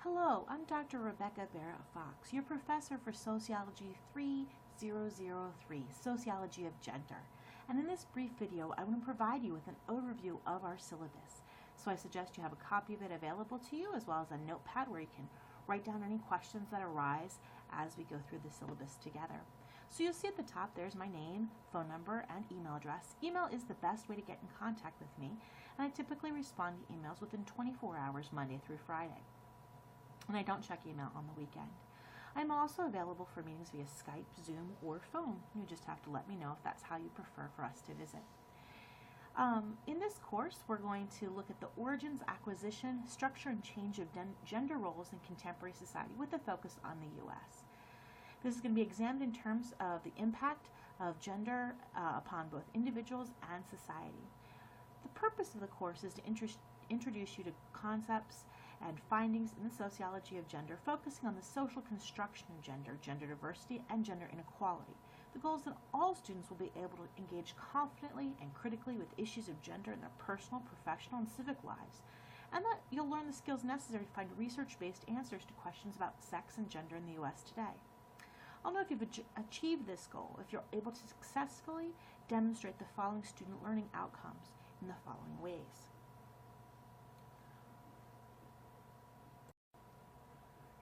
Hello, I'm Dr. Rebecca Barrett-Fox, your professor for Sociology 3003, Sociology of Gender. And in this brief video, I want to provide you with an overview of our syllabus. So I suggest you have a copy of it available to you, as well as a notepad where you can write down any questions that arise as we go through the syllabus together. So you'll see at the top, there's my name, phone number, and email address. Email is the best way to get in contact with me, and I typically respond to emails within 24 hours, Monday through Friday. And I don't check email on the weekend. I'm also available for meetings via Skype, Zoom, or phone. You just have to let me know if that's how you prefer for us to visit. In this course, we're going to look at the origins, acquisition, structure, and change of gender roles in contemporary society with a focus on the U.S. This is going to be examined in terms of the impact of gender upon both individuals and society. The purpose of the course is to introduce you to concepts and findings in the sociology of gender, focusing on the social construction of gender, gender diversity, and gender inequality. The goal is that all students will be able to engage confidently and critically with issues of gender in their personal, professional, and civic lives, and that you'll learn the skills necessary to find research-based answers to questions about sex and gender in the U.S. today. I'll know if you've achieved this goal if you're able to successfully demonstrate the following student learning outcomes in the following ways.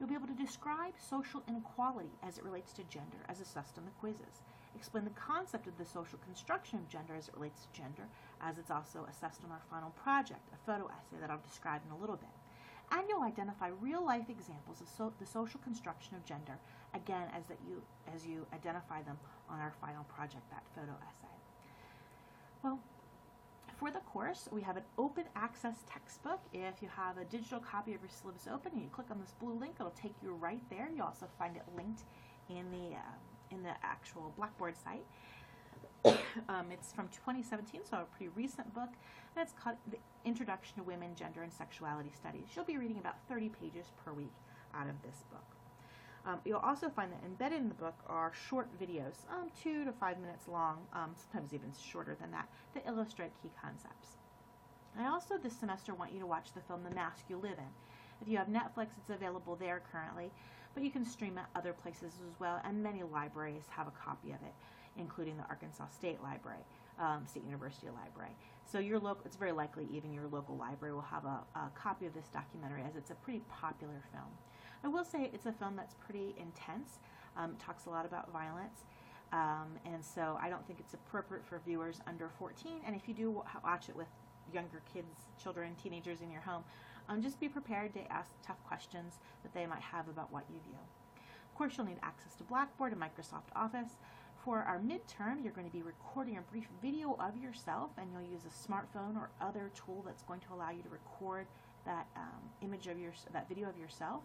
You'll be able to describe social inequality as it relates to gender as assessed in the quizzes. Explain the concept of the social construction of gender as it relates to gender, as it's also assessed on our final project, a photo essay that I'll describe in a little bit. And you'll identify real-life examples of the social construction of gender, again, as you identify them on our final project, that photo essay. Well, for the course, we have an open access textbook. If you have a digital copy of your syllabus open and you click on this blue link, it'll take you right there. You'll also find it linked in the actual Blackboard site. It's from 2017, so a pretty recent book, and it's called The Introduction to Women, Gender, and Sexuality Studies. You'll be reading about 30 pages per week out of this book. You'll also find that embedded in the book are short videos, 2 to 5 minutes long, sometimes even shorter than that illustrate key concepts. I also this semester want you to watch the film The Mask You Live In. If you have Netflix, it's available there currently, but you can stream it other places as well, and many libraries have a copy of it, including the Arkansas State Library, State University Library. So it's very likely even your local library will have a copy of this documentary, as it's a pretty popular film. I will say it's a film that's pretty intense. It talks a lot about violence, and so I don't think it's appropriate for viewers under 14. And if you do watch it with younger kids, children, teenagers in your home, just be prepared to ask tough questions that they might have about what you view. Of course, you'll need access to Blackboard and Microsoft Office. For our midterm, you're going to be recording a brief video of yourself, and you'll use a smartphone or other tool that's going to allow you to record that that video of yourself.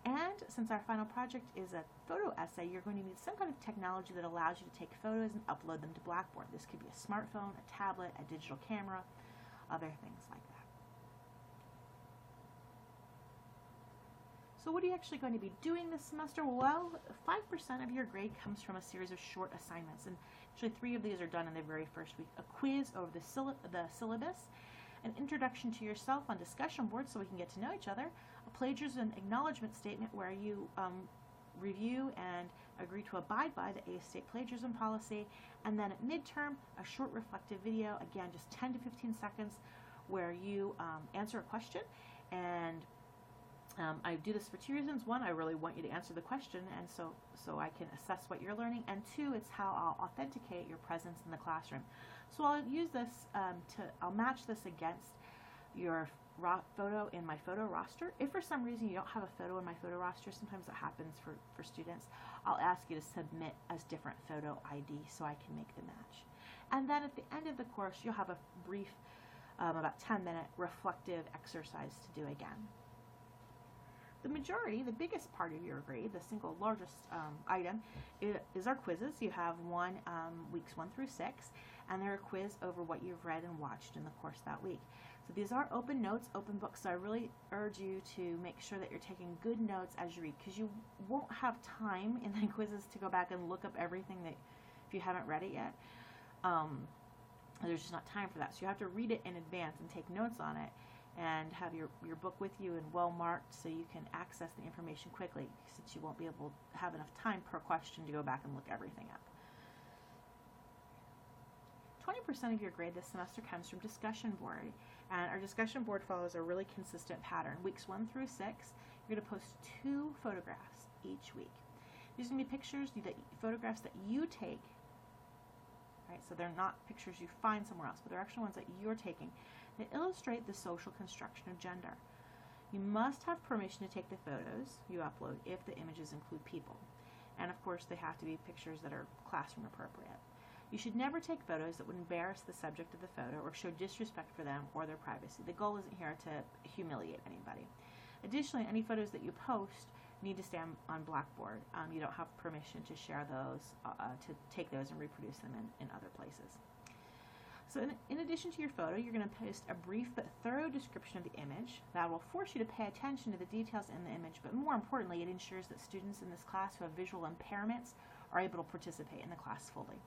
And since our final project is a photo essay, you're going to need some kind of technology that allows you to take photos and upload them to Blackboard. This could be a smartphone, a tablet, a digital camera, other things like that. So what are you actually going to be doing this semester? Well, 5% of your grade comes from a series of short assignments, and actually 3 of these are done in the very first week. A quiz over the syllabus, an introduction to yourself on discussion boards so we can get to know each other, a plagiarism acknowledgement statement where you review and agree to abide by the A State plagiarism policy, and then at midterm, a short reflective video, again just 10 to 15 seconds, where you answer a question. And I do this for 2 reasons. 1, I really want you to answer the question, and so I can assess what you're learning, and 2, it's how I'll authenticate your presence in the classroom. So I'll use this I'll match this against your photo in my photo roster. If for some reason you don't have a photo in my photo roster, sometimes that happens for students, I'll ask you to submit as different photo ID so I can make the match. And then at the end of the course, you'll have a brief, about 10-minute reflective exercise to do again. The biggest part of your grade, the single largest item, is our quizzes. You have one weeks 1 through 6, and they're a quiz over what you've read and watched in the course that week. So these are open notes, open books, so I really urge you to make sure that you're taking good notes as you read, because you won't have time in the quizzes to go back and look up everything that if you haven't read it yet. There's just not time for that. So you have to read it in advance and take notes on it and have your book with you and well marked so you can access the information quickly, since you won't be able to have enough time per question to go back and look everything up. 20% of your grade this semester comes from discussion board, and our discussion board follows a really consistent pattern. Weeks 1 through 6, you're going to post 2 photographs each week. These are going to be pictures, photographs that you take, right? So they're not pictures you find somewhere else, but they're actual ones that you're taking that illustrate the social construction of gender. You must have permission to take the photos you upload if the images include people. And of course, they have to be pictures that are classroom appropriate. You should never take photos that would embarrass the subject of the photo or show disrespect for them or their privacy. The goal isn't here to humiliate anybody. Additionally, any photos that you post need to stay on Blackboard. You don't have permission to share those, to take those and reproduce them in other places. So in addition to your photo, you're going to post a brief but thorough description of the image that will force you to pay attention to the details in the image, but more importantly, it ensures that students in this class who have visual impairments are able to participate in the class fully.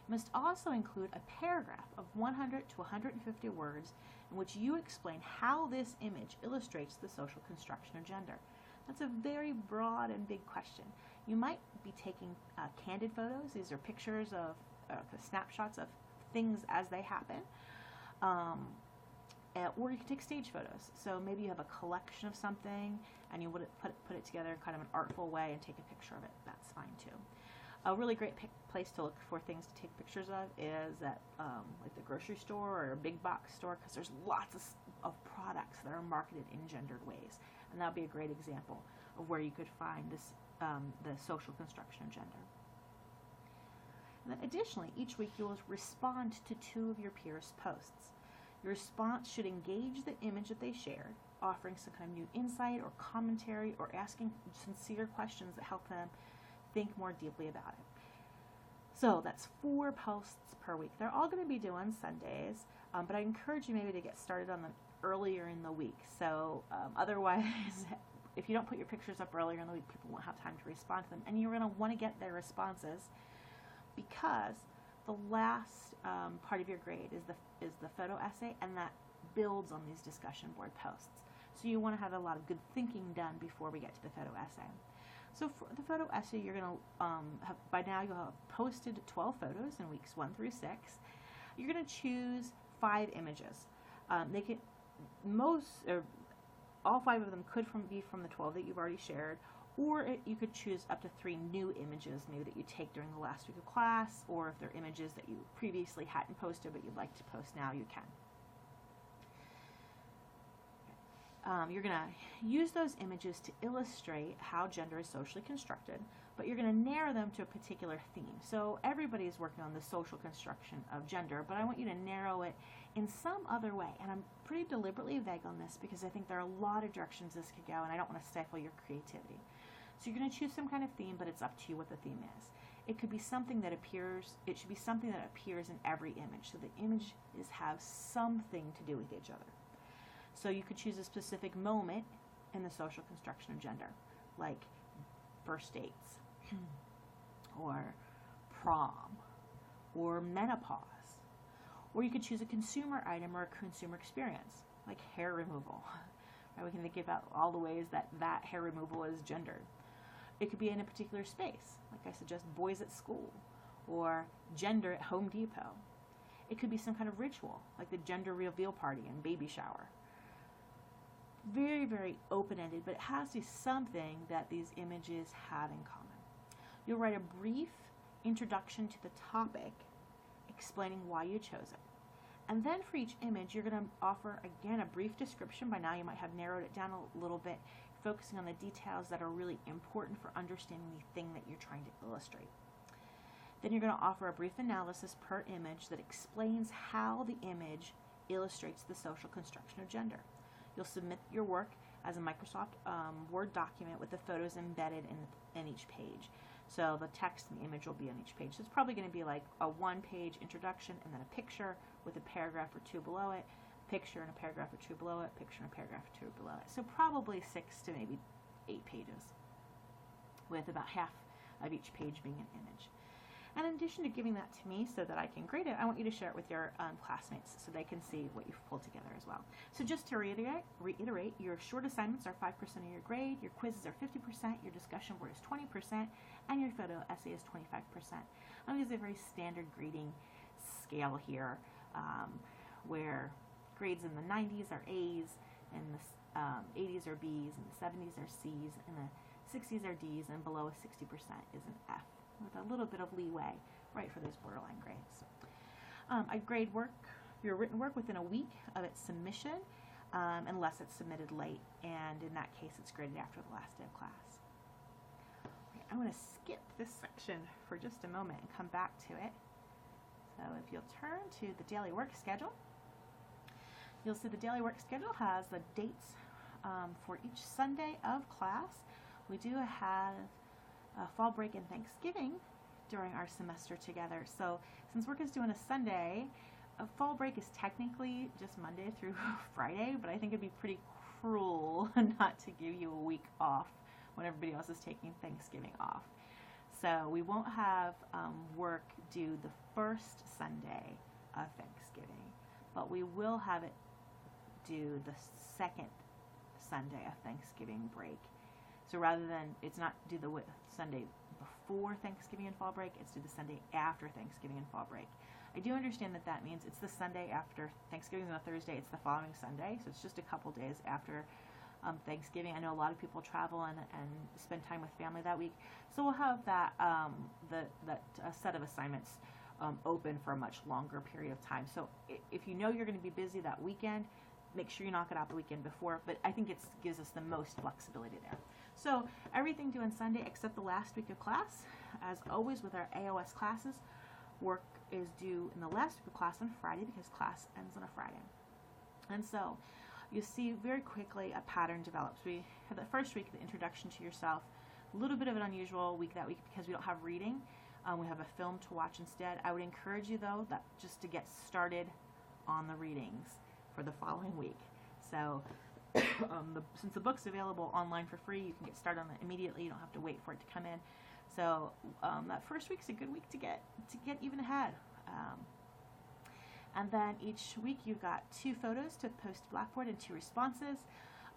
You must also include a paragraph of 100 to 150 words in which you explain how this image illustrates the social construction of gender. That's a very broad and big question. You might be taking candid photos. These are pictures of snapshots of things as they happen. Or you can take stage photos. So maybe you have a collection of something and you would put it together in kind of an artful way and take a picture of it. That's fine too. A really great place to look for things to take pictures of is at like the grocery store or a big box store, because there's lots of products that are marketed in gendered ways. And that would be a great example of where you could find this, the social construction of gender. And then additionally, each week you will respond to 2 of your peers' posts. Your response should engage the image that they shared, offering some kind of new insight or commentary or asking sincere questions that help them think more deeply about it. So that's 4 posts per week. They're all going to be due on Sundays, but I encourage you maybe to get started on them earlier in the week. So otherwise, if you don't put your pictures up earlier in the week, people won't have time to respond to them. And you're going to want to get their responses, because the last part of your grade is the photo essay, and that builds on these discussion board posts. So you want to have a lot of good thinking done before we get to the photo essay. So for the photo essay, you're going to have, by now you'll have posted 12 photos in weeks 1 through 6. You're going to choose 5 images. They can all 5 of them could be from the 12 that you've already shared, or you could choose up to 3 new images maybe that you take during the last week of class, or if they're images that you previously hadn't posted but you'd like to post now, you can. You're going to use those images to illustrate how gender is socially constructed, but you're going to narrow them to a particular theme. So everybody is working on the social construction of gender, but I want you to narrow it in some other way. And I'm pretty deliberately vague on this because I think there are a lot of directions this could go, and I don't want to stifle your creativity. So you're going to choose some kind of theme, but it's up to you what the theme is. It could be something that appears, it should be something that appears in every image. So the images have something to do with each other. So you could choose a specific moment in the social construction of gender, like first dates, or prom, or menopause. Or you could choose a consumer item or a consumer experience, like hair removal. Right? We can think about all the ways that hair removal is gendered. It could be in a particular space, like I suggest boys at school, or gender at Home Depot. It could be some kind of ritual, like the gender reveal party and baby shower. Very, very open-ended, but it has to be something that these images have in common. You'll write a brief introduction to the topic, explaining why you chose it. And then for each image, you're going to offer, again, a brief description. By now you might have narrowed it down a little bit, focusing on the details that are really important for understanding the thing that you're trying to illustrate. Then you're going to offer a brief analysis per image that explains how the image illustrates the social construction of gender. You'll submit your work as a Microsoft Word document with the photos embedded in each page. So the text and the image will be on each page. So it's probably going to be like a 1-page introduction and then a picture with a paragraph or 2 below it, picture and a paragraph or 2 below it, picture and a paragraph or 2 below it. So probably 6 to maybe 8 pages, with about half of each page being an image. And in addition to giving that to me so that I can grade it, I want you to share it with your classmates so they can see what you've pulled together as well. So just to reiterate, your short assignments are 5% of your grade, your quizzes are 50%, your discussion board is 20%, and your photo essay is 25%. I'm going to use a very standard grading scale here, where grades in the 90s are A's, and the 80s are B's, and the 70s are C's, and the 60s are D's, and below a 60% is an F, with a little bit of leeway, right, for those borderline grades. I grade your written work within a week of its submission, unless it's submitted late, and in that case it's graded after the last day of class. Okay, I'm going to skip this section for just a moment and come back to it. So if you'll turn to the daily work schedule, you'll see the daily work schedule has the dates for each Sunday of class. We do have fall break and Thanksgiving during our semester together. So since work is due on a Sunday, fall break is technically just Monday through Friday, but I think it'd be pretty cruel not to give you a week off when everybody else is taking Thanksgiving off. So we won't have work due the first Sunday of Thanksgiving, but we will have it due the second Sunday of Thanksgiving break. So rather than, it's not due the Sunday before Thanksgiving and fall break, it's due the Sunday after Thanksgiving and fall break. I do understand that that means it's the Sunday after Thanksgiving on a Thursday, it's the following Sunday, so it's just a couple days after Thanksgiving. I know a lot of people travel and spend time with family that week, so we'll have that set of assignments open for a much longer period of time. So if you know you're going to be busy that weekend, make sure you knock it out the weekend before, but I think it gives us the most flexibility there. So everything due on Sunday except the last week of class. As always with our AOS classes, work is due in the last week of class on Friday because class ends on a Friday. And so you see very quickly a pattern develops. We have the first week, the introduction to yourself, a little bit of an unusual week that week because we don't have reading. We have a film to watch instead. I would encourage you though that just to get started on the readings for the following week. So since the book's available online for free, you can get started on it immediately. You don't have to wait for it to come in. So that first week's a good week to get even ahead. And then each week you've got 2 photos to post to Blackboard and 2 responses,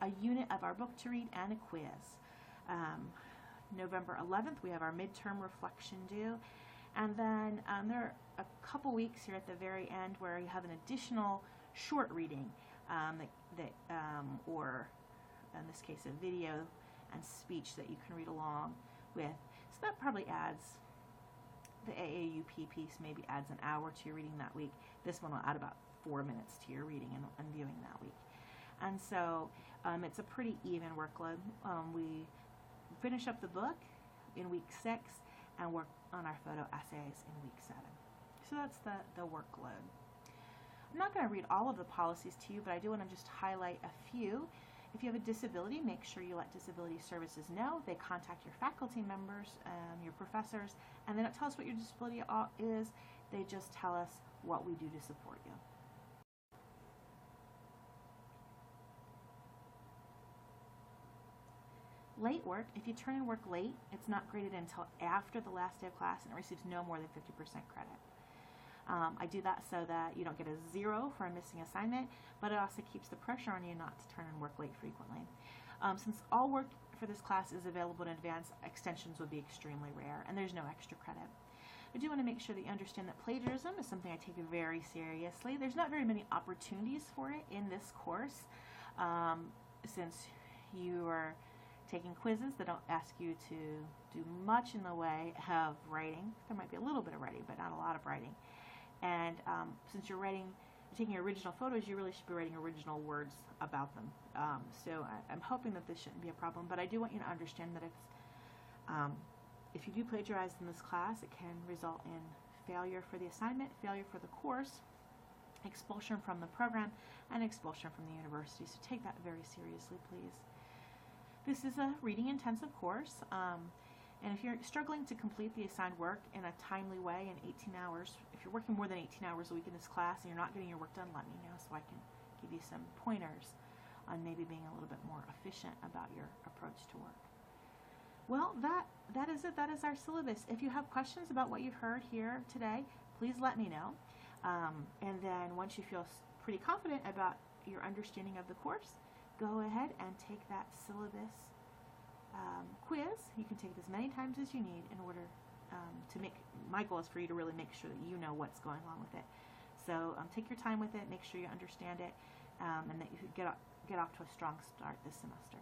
a unit of our book to read, and a quiz. November 11th we have our midterm reflection due, and then there are a couple weeks here at the very end where you have an additional short reading or in this case a video and speech that you can read along with. So that probably adds, the AAUP piece maybe adds an hour to your reading that week. This one will add about 4 minutes to your reading and viewing that week. And so it's a pretty even workload. We finish up the book in week 6 and work on our photo essays in week 7. So that's the workload. I'm not going to read all of the policies to you, but I do want to just highlight a few. If you have a disability, make sure you let Disability Services know. They contact your faculty members, your professors, and they don't tell us what your disability is. They just tell us what we do to support you. Late work, if you turn in work late, it's not graded until after the last day of class and it receives no more than 50% credit. I do that so that you don't get a 0 for a missing assignment, but it also keeps the pressure on you not to turn in work late frequently. Since all work for this class is available in advance, extensions would be extremely rare, and there's no extra credit. I do want to make sure that you understand that plagiarism is something I take very seriously. There's not very many opportunities for it in this course, since you are taking quizzes that don't ask you to do much in the way of writing. There might be a little bit of writing, but not a lot of writing. And since you're taking original photos, you really should be writing original words about them. So I'm hoping that this shouldn't be a problem, but I do want you to understand that if you do plagiarize in this class, it can result in failure for the assignment, failure for the course, expulsion from the program, and expulsion from the university. So take that very seriously, please. This is a reading intensive course. And if you're struggling to complete the assigned work in a timely way in 18 hours, if you're working more than 18 hours a week in this class and you're not getting your work done, let me know so I can give you some pointers on maybe being a little bit more efficient about your approach to work. Well, that is it. That is our syllabus. If you have questions about what you've heard here today, please let me know. And then once you feel pretty confident about your understanding of the course, go ahead and take that syllabus quiz. You can take it as many times as you need in order to make, my goal is for you to really make sure that you know what's going on with it. So take your time with it, make sure you understand it, and that you get off to a strong start this semester.